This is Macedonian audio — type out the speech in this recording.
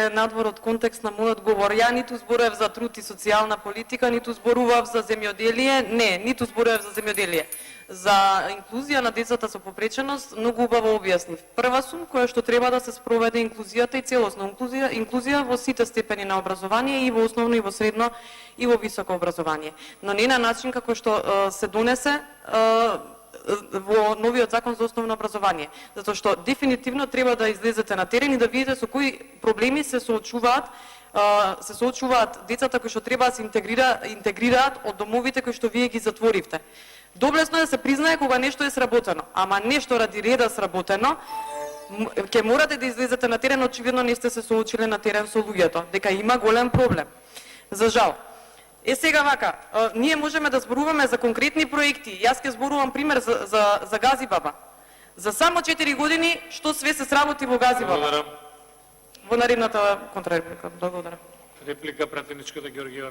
излезете надвор од контекст на мојот говор. Ја ниту зборев за труд и социјална политика, ниту зборував за земјоделие, не, ниту зборував за земјоделие. За инклузија на децата со попреченост многу убаво објаснив. Прва сум која што треба да се спроведе инклузијата и целосна инклузија во сите степени на образование, и во основно, и во средно, и во високо образование. Но не на начин како што се донесе во новиот закон за основно образование, затоа што дефинитивно треба да излезете на терен и да видите со кои проблеми се соочуваат децата кои што треба да се интегрираат од домовите кои што вие ги затворивте. Доблесно е да се признае кога нешто е сработено, ама нешто ради реда сработено, ќе морате да излезете на терен, очигледно не сте се соочиле на терен со луѓето, дека има голем проблем. За жал. Сега вака, ние можеме да зборуваме за конкретни проекти. Јас ќе зборувам пример за Газибаба. За само 4 години што све се сработи во Газибаба. Благодарам. Во наредната контрареплика. Благодарам. Реплика пратеничката Георгиева